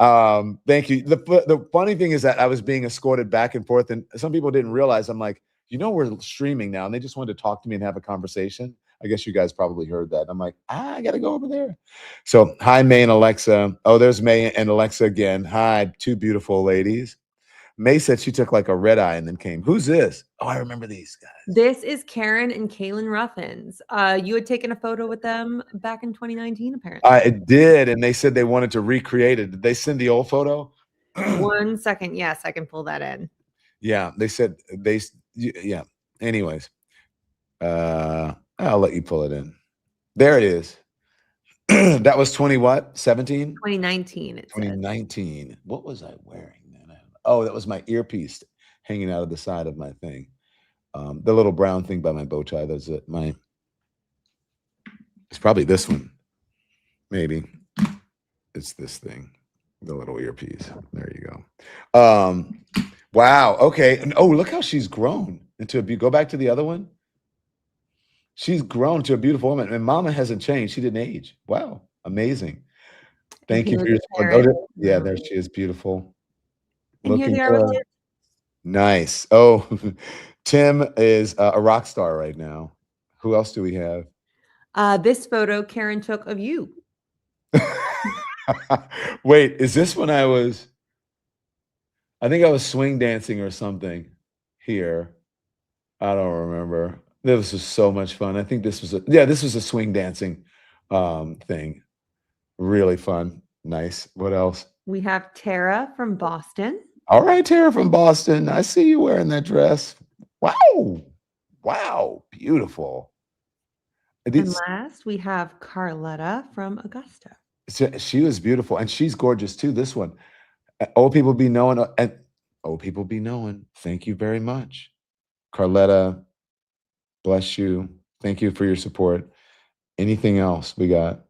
Thank you. The funny thing is that I was being escorted back and forth, and some people didn't realize. I'm like, we're streaming now, and they just wanted to talk to me and have a conversation. I guess you guys probably heard that. I'm like, I got to go over there. So hi, May and Alexa. Oh, there's May and Alexa again. Hi, two beautiful ladies. May said she took like a red eye and then came. Who's this? Oh, I remember these guys. This is Karen and Kaylin Ruffins. You had taken a photo with them back in 2019, apparently. I did, and they said they wanted to recreate it. Did they send the old photo? 1 second. Yes, I can pull that in. Yeah, they said yeah. Anyways, I'll let you pull it in. There it is. That was 17? 2019. 2019. What was I wearing then? Oh, that was my earpiece hanging out of the side of my thing. The little brown thing by my bow tie. That's it. It's probably this one. Maybe. It's this thing. The little earpiece. There you go. Wow. Okay. And, oh, look how she's grown into go back to the other one. She's grown to a beautiful woman, and Mama hasn't changed. She didn't age. Wow. Amazing. Thank you for your support. Yeah, there she is. Beautiful. Looking good. Nice. Oh, Tim is a rock star right now. Who else do we have? This photo Karen took of you. Wait, is this when I think I was swing dancing or something here. I don't remember. This was so much fun. I think this was a swing dancing thing. Really fun. Nice. What else? We have Tara from Boston. All right, Tara from Boston. I see you wearing that dress. Wow. Wow. Beautiful. And last, we have Carletta from Augusta. She was beautiful, and she's gorgeous too. This one. Old people be knowing, and old people be knowing. Thank you very much. Carletta, bless you. Thank you for your support. Anything else we got?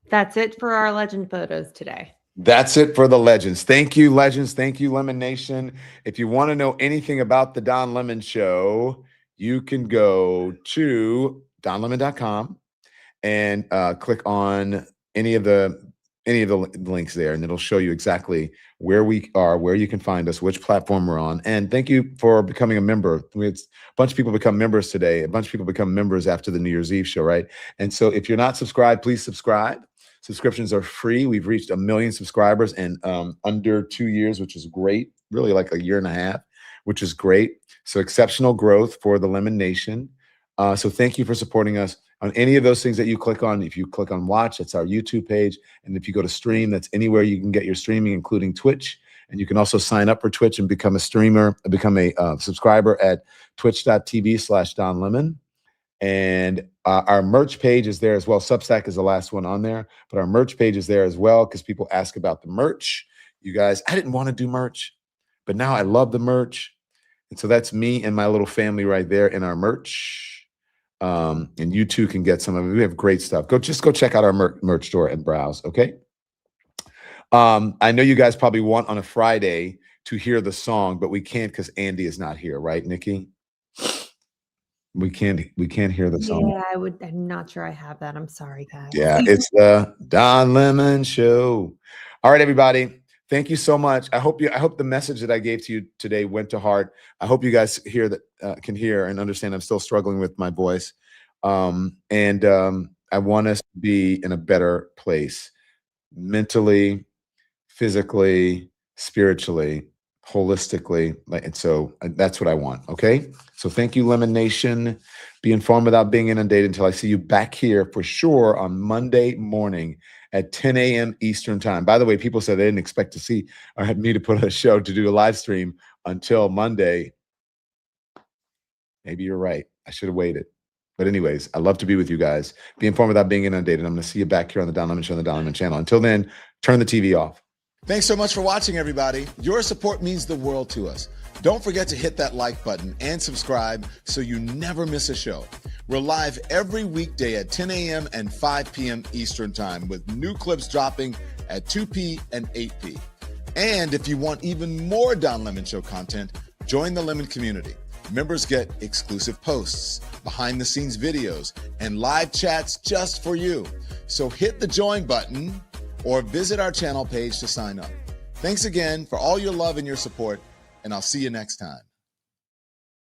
That's it for our legend photos today. That's it for the legends. Thank you, legends. Thank you, Lemon Nation. If you want to know anything about the Don Lemon Show, you can go to donlemon.com and click on any of the links there, and it'll show you exactly where we are, where you can find us, which platform we're on. And thank you for becoming a member. We had a bunch of people become members today. A bunch of people become members after the New Year's Eve show, right? And so if you're not subscribed, please subscribe. Subscriptions are free. We've reached 1 million subscribers in under 2 years, which is great. Really like 1.5 years, which is great. So exceptional growth for the Lemon Nation. So thank you for supporting us on any of those things that you click on. If you click on watch, that's our YouTube page. And if you go to stream, that's anywhere you can get your streaming, including Twitch. And you can also sign up for Twitch and become a streamer, become a subscriber at twitch.tv/DonLemon. And our merch page is there as well. Substack is the last one on there, but our merch page is there as well because people ask about the merch. You guys, I didn't want to do merch, but now I love the merch. And so that's me and my little family right there in our merch. And you too can get some of it. We have great stuff. Go check out our merch store and browse. Okay. I know you guys probably want on a Friday to hear the song, but we can't because Andy is not here, right, Nikki? We can't hear the song. Yeah, I'm not sure I have that. I'm sorry, guys. Yeah, it's the Don Lemon Show. All right, everybody. Thank you so much. I hope the message that I gave to you today went to heart. I hope you guys can hear and understand I'm still struggling with my voice. And I want us to be in a better place mentally, physically, spiritually, holistically. And so that's what I want. Okay. So thank you, Lemon Nation. Be informed without being inundated until I see you back here for sure on Monday morning at 10 a.m. Eastern time. By the way, people said they didn't expect to see or had me to put a show to do a live stream until Monday. Maybe you're right. I should have waited. But anyways, I love to be with you guys. Be informed without being inundated. I'm going to see you back here on the Don Lemon Show on the Don Lemon channel. Until then, turn the TV off. Thanks so much for watching, everybody. Your support means the world to us. Don't forget to hit that like button and subscribe so you never miss a show. We're live every weekday at 10 a.m. and 5 p.m. Eastern time with new clips dropping at 2 p. and 8 p. And if you want even more Don Lemon Show content, join the Lemon community. Members get exclusive posts, behind-the-scenes videos, and live chats just for you. So hit the join button or visit our channel page to sign up. Thanks again for all your love and your support, and I'll see you next time.